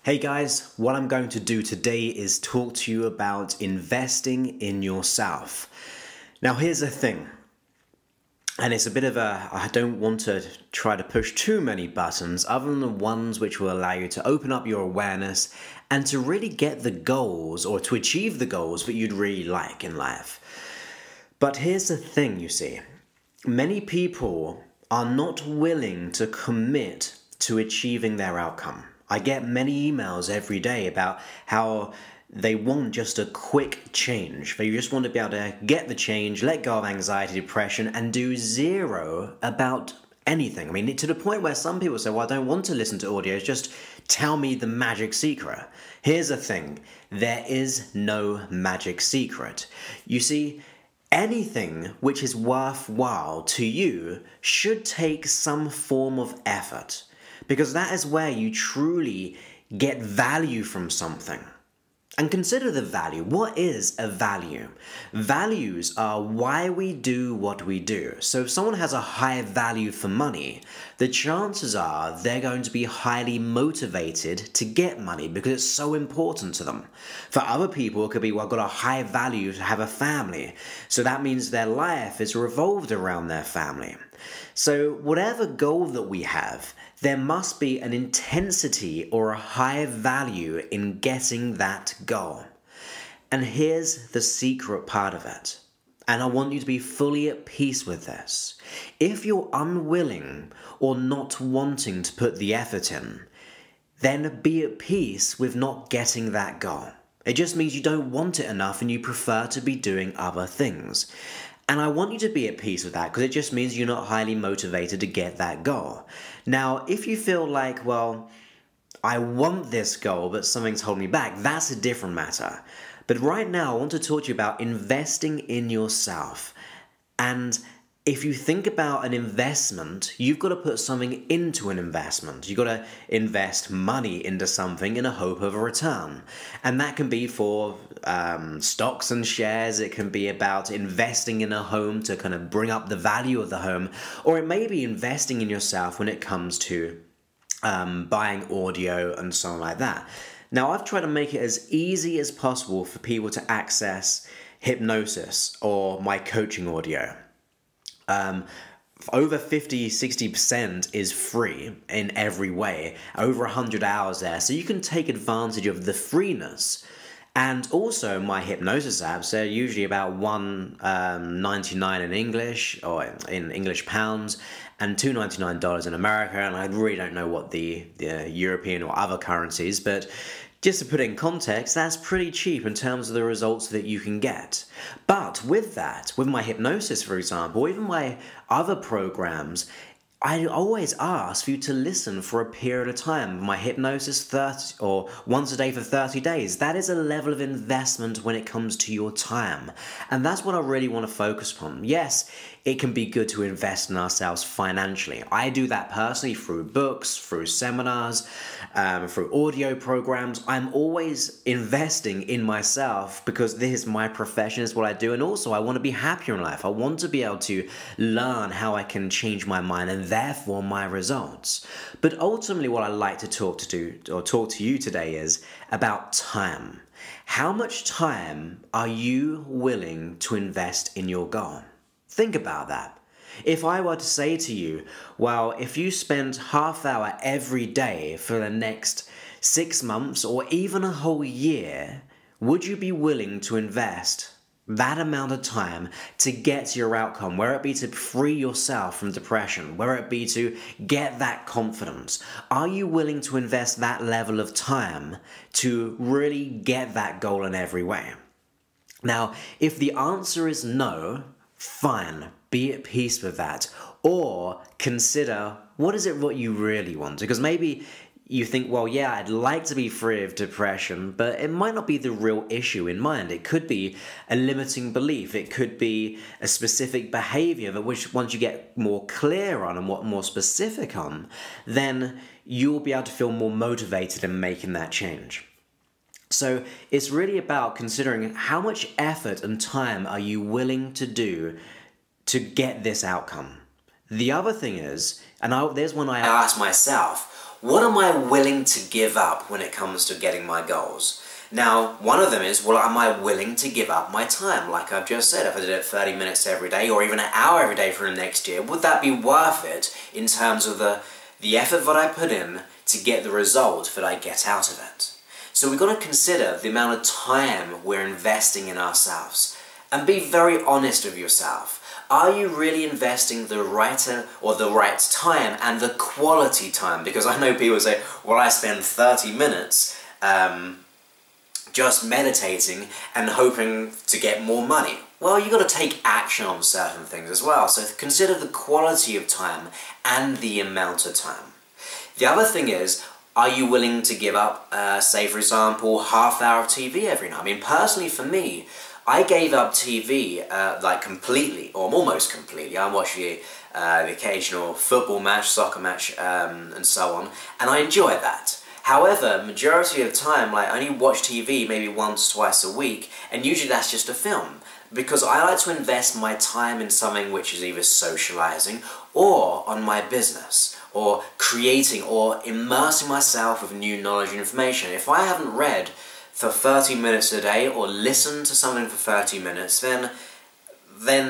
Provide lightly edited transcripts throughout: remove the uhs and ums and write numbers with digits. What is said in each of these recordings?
Hey guys, what I'm going to do today is talk to you about investing in yourself. Now here's the thing, and it's a bit of I don't want to try to push too many buttons other than the ones which will allow you to open up your awareness and to really get the goals or to achieve the goals that you'd really like in life. But here's the thing, you see, many people are not willing to commit to achieving their outcome. I get many emails every day about how they want just a quick change. They just want to be able to get the change, let go of anxiety, depression, and do zero about anything. I mean, to the point where some people say, well, I don't want to listen to audios, just tell me the magic secret. Here's the thing, there is no magic secret. You see, anything which is worthwhile to you should take some form of effort. Because that is where you truly get value from something. And consider the value. What is a value? Values are why we do what we do. So if someone has a high value for money, the chances are they're going to be highly motivated to get money because it's so important to them. For other people, it could be, well, I've got a high value to have a family. So that means their life is revolved around their family. So whatever goal that we have, there must be an intensity or a high value in getting that goal. And here's the secret part of it. And I want you to be fully at peace with this. If you're unwilling or not wanting to put the effort in, then be at peace with not getting that goal. It just means you don't want it enough and you prefer to be doing other things. And I want you to be at peace with that because it just means you're not highly motivated to get that goal. Now, if you feel like, well, I want this goal, but something's holding me back, that's a different matter. But right now, I want to talk to you about investing in yourself. And if you think about an investment, you've got to put something into an investment. You've got to invest money into something in a hope of a return. And that can be for stocks and shares. It can be about investing in a home to kind of bring up the value of the home. Or it may be investing in yourself when it comes to buying audio and so on like that. Now, I've tried to make it as easy as possible for people to access hypnosis or my coaching audio. Over 50-60% is free in every way, over 100 hours there, so you can take advantage of the freeness. And also my hypnosis apps, they're usually about $1.99 in English, or in English pounds, and $2.99 in America, and I really don't know what the European or other currencies, but just to put it in context, that's pretty cheap in terms of the results that you can get. But with that, with my hypnosis, for example, even my other programs, I always ask for you to listen for a period of time. My hypnosis 30 or once a day for 30 days. That is a level of investment when it comes to your time. And that's what I really want to focus on. Yes, it can be good to invest in ourselves financially. I do that personally through books, through seminars, through audio programs. I'm always investing in myself because this is my profession, is what I do. And also I want to be happier in life. I want to be able to learn how I can change my mind and therefore my results. But ultimately what I like to talk to you today is about time. How much time are you willing to invest in your goal? Think about that. If I were to say to you, well, if you spent half hour every day for the next 6 months or even a whole year, would you be willing to invest that amount of time to get your outcome, whether it be to free yourself from depression, whether it be to get that confidence? Are you willing to invest that level of time to really get that goal in every way? Now, if the answer is no, fine, be at peace with that. Or consider, what is it what you really want? Because maybe you think, well, yeah, I'd like to be free of depression, but it might not be the real issue in mind. It could be a limiting belief. It could be a specific behavior that which once you get more clear on and what more specific on, then you'll be able to feel more motivated in making that change. So it's really about considering how much effort and time are you willing to do to get this outcome. The other thing is, and there's one I ask myself, what am I willing to give up when it comes to getting my goals? Now, one of them is, well, am I willing to give up my time? Like I've just said, if I did it 30 minutes every day or even an hour every day for the next year, would that be worth it in terms of the effort that I put in to get the result that I get out of it? So we've got to consider the amount of time we're investing in ourselves and be very honest with yourself. Are you really investing the right time and the quality time? Because I know people say, well, I spend 30 minutes just meditating and hoping to get more money. Well, you've got to take action on certain things as well. So consider the quality of time and the amount of time. The other thing is, are you willing to give up, say for example, half hour of TV every night? I mean, personally for me, I gave up TV like completely, or almost completely. I watch the occasional football match, soccer match, and so on, and I enjoy that. However, majority of the time, like, I only watch TV maybe once, twice a week, and usually that's just a film. Because I like to invest my time in something which is either socializing or on my business, or creating or immersing myself with new knowledge and information. If I haven't read for 30 minutes a day or listened to something for 30 minutes, then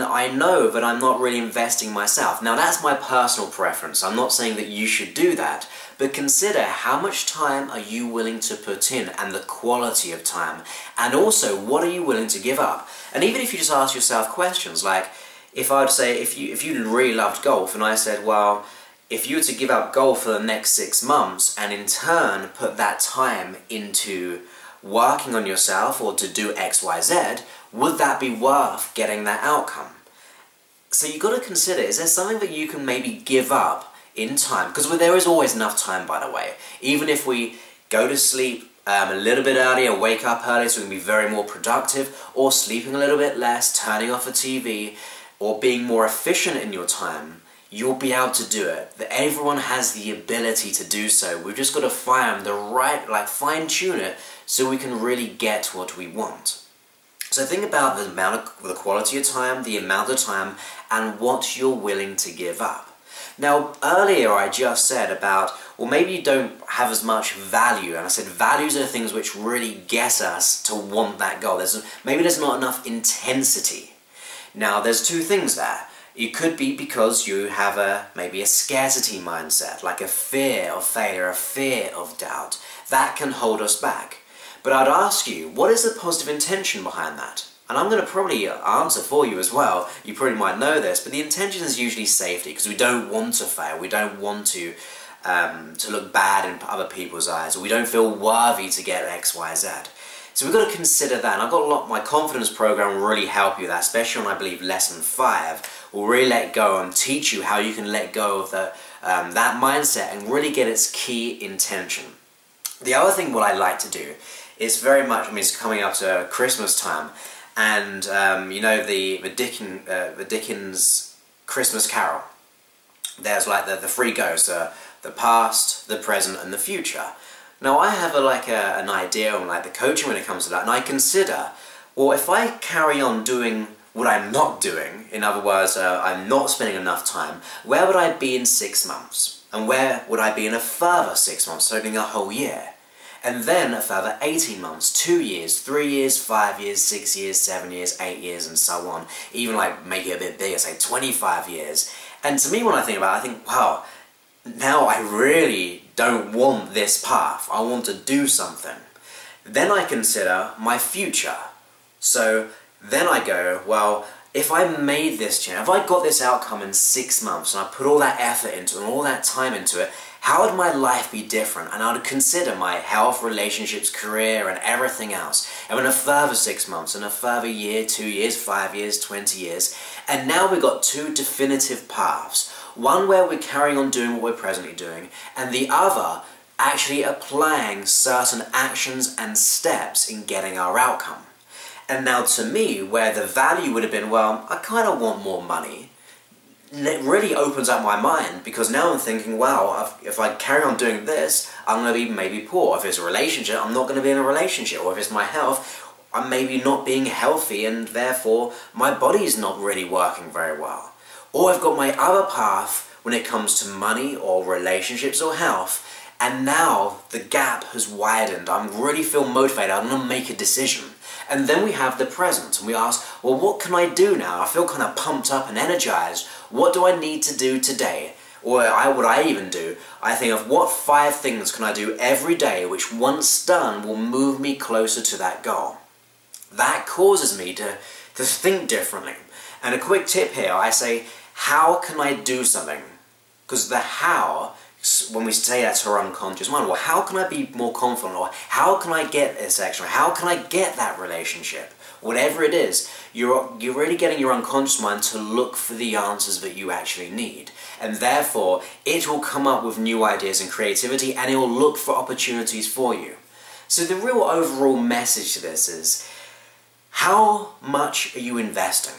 I know that I'm not really investing myself. Now that's my personal preference. I'm not saying that you should do that, but consider how much time are you willing to put in and the quality of time, and also what are you willing to give up. And even if you just ask yourself questions like, if I would say, if you really loved golf and I said, well, if you were to give up golf for the next 6 months and in turn put that time into working on yourself or to do X, Y, Z, would that be worth getting that outcome? So you've got to consider, is there something that you can maybe give up in time? Because there is always enough time, by the way. Even if we go to sleep a little bit earlier, wake up earlier so we can be very more productive, or sleeping a little bit less, turning off the TV, or being more efficient in your time, you'll be able to do it. Everyone has the ability to do so. We've just got to find the right, fine-tune it so we can really get what we want. So think about the quality of time, the amount of time, and what you're willing to give up. Now, earlier I just said about, well, maybe you don't have as much value, and I said values are the things which really get us to want that goal. Maybe there's not enough intensity. Now, there's two things there. It could be because you have maybe a scarcity mindset, like a fear of failure, a fear of doubt. That can hold us back. But I'd ask you, what is the positive intention behind that? And I'm going to probably answer for you as well. You probably might know this, but the intention is usually safety, because we don't want to fail. We don't want to look bad in other people's eyes, or we don't feel worthy to get X, Y, Z. So we've got to consider that. And I've got my confidence program will really help you with that, especially on, I believe, lesson 5. Will really let go and teach you how you can let go of that mindset and really get its key intention. The other thing what I like to do is very much, I mean, it's coming up to Christmas time, and you know the Dickens Christmas Carol. There's like the three ghosts, the past, the present, and the future. Now I have an idea on the coaching when it comes to that, and I consider, well, if I carry on doing what I'm not doing, in other words, I'm not spending enough time, where would I be in 6 months? And where would I be in a further 6 months, so being a whole year? And then a further 18 months, 2 years, 3 years, 5 years, 6 years, 7 years, 8 years, and so on. Even make it a bit bigger, say 25 years. And to me, when I think about it, I think, wow, now I really don't want this path. I want to do something. Then I consider my future. So then I go, well, if I made this change, if I got this outcome in 6 months and I put all that effort into it and all that time into it, how would my life be different? And I would consider my health, relationships, career, and everything else. And in a further 6 months, and a further year, 2 years, 5 years, 20 years. And now we've got 2 definitive paths. One where we're carrying on doing what we're presently doing, and the other actually applying certain actions and steps in getting our outcome. And now to me, where the value would have been, well, I kind of want more money, it really opens up my mind, because now I'm thinking, wow, if I carry on doing this, I'm going to be maybe poor. If it's a relationship, I'm not going to be in a relationship. Or if it's my health, I'm maybe not being healthy, and therefore my body's not really working very well. Or I've got my other path when it comes to money or relationships or health, And now the gap has widened. I really feel motivated. I'm going to make a decision. And then we have the present, and we ask, well, what can I do now? I feel kind of pumped up and energized. What do I need to do today? Or what I even do, I think of what 5 things can I do every day which once done will move me closer to that goal. That causes me to think differently. And a quick tip here, I say, how can I do something? Because the how, when we say that to our unconscious mind, well, how can I be more confident? Or how can I get this extra? How can I get that relationship? Whatever it is, you're really getting your unconscious mind to look for the answers that you actually need. And therefore, it will come up with new ideas and creativity, and it will look for opportunities for you. So the real overall message to this is, how much are you investing?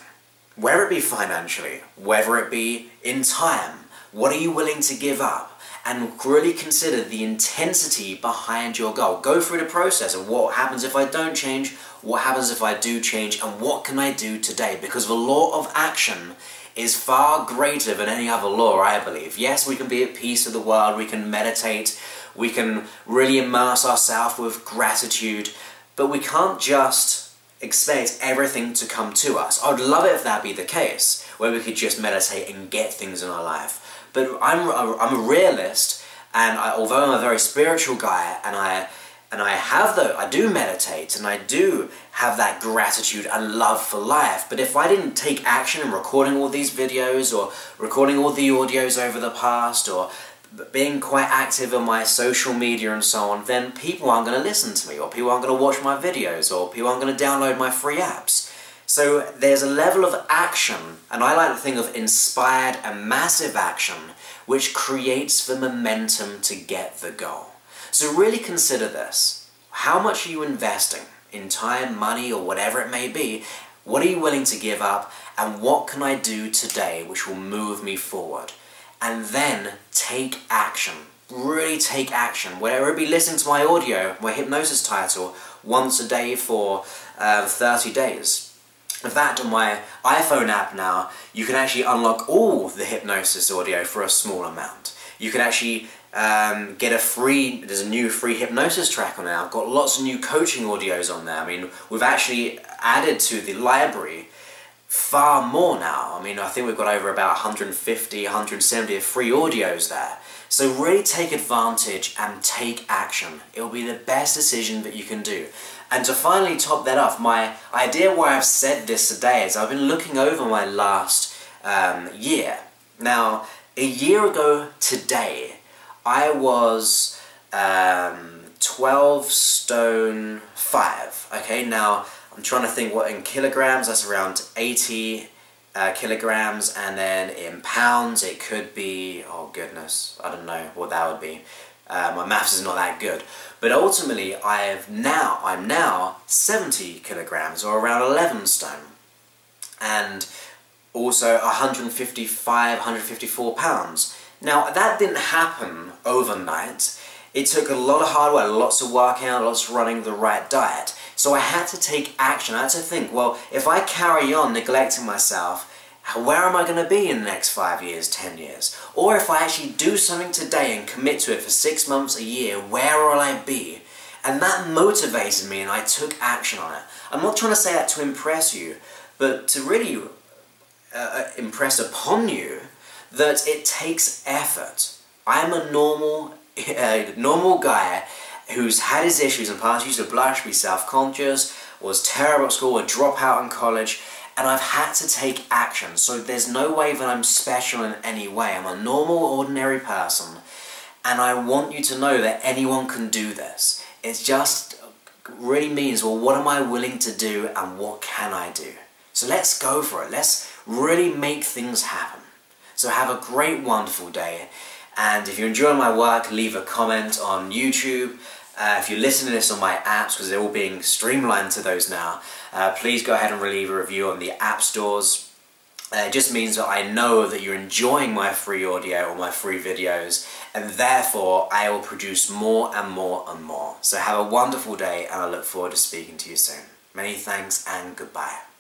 Whether it be financially, whether it be in time, what are you willing to give up? And really consider the intensity behind your goal. Go through the process of what happens if I don't change, what happens if I do change, and what can I do today? Because the law of action is far greater than any other law, I believe. Yes, we can be at peace with the world, we can meditate, we can really immerse ourselves with gratitude, but we can't just expect everything to come to us. I would love it if that be the case, where we could just meditate and get things in our life. But I'm a realist, and although I'm a very spiritual guy, and I do meditate, and I do have that gratitude and love for life, but if I didn't take action in recording all these videos, or recording all the audios over the past, or being quite active on my social media and so on, then people aren't going to listen to me, or people aren't going to watch my videos, or people aren't going to download my free apps. So there's a level of action, and I like to think of inspired and massive action, which creates the momentum to get the goal. So really consider this. How much are you investing in time, money, or whatever it may be? What are you willing to give up? And what can I do today which will move me forward? And then take action. Really take action. Whether it be listening to my audio, my hypnosis title, once a day for 30 days. In fact, on my iPhone app now, you can actually unlock all the hypnosis audio for a small amount. You can actually get there's a new free hypnosis track on there. I've got lots of new coaching audios on there. I mean, we've actually added to the library far more now. I mean, I think we've got over about 150, 170 free audios there. So really take advantage and take action. It will be the best decision that you can do. And to finally top that off, my idea why I've said this today is I've been looking over my last year. Now, a year ago today, I was 12 stone 5. Okay, now I'm trying to think what in kilograms, that's around 80 kilograms, and then in pounds it could be, oh goodness, I don't know what that would be. My maths is not that good. But ultimately, I'm now 70 kilograms, or around 11 stone. And also 155, 154 pounds. Now, that didn't happen overnight. It took a lot of hard work, lots of working out, lots of running the right diet. So I had to take action. I had to think, well, if I carry on neglecting myself, where am I going to be in the next 5 years, 10 years? Or if I actually do something today and commit to it for 6 months, a year, where will I be? And that motivated me, and I took action on it. I'm not trying to say that to impress you, but to really impress upon you that it takes effort. I'm a normal guy who's had his issues in the past, used to blush, be self-conscious, was terrible at school, would drop out in college, and I've had to take action. So there's no way that I'm special in any way. I'm a normal, ordinary person, and I want you to know that anyone can do this. It just really means, well, what am I willing to do, and what can I do? So let's go for it. Let's really make things happen. So have a great, wonderful day. And if you enjoy my work, leave a comment on YouTube. If you're listening to this on my apps, because they're all being streamlined to those now, please go ahead and leave a review on the app stores. It just means that I know that you're enjoying my free audio or my free videos, and therefore I will produce more and more and more. So have a wonderful day, and I look forward to speaking to you soon. Many thanks and goodbye.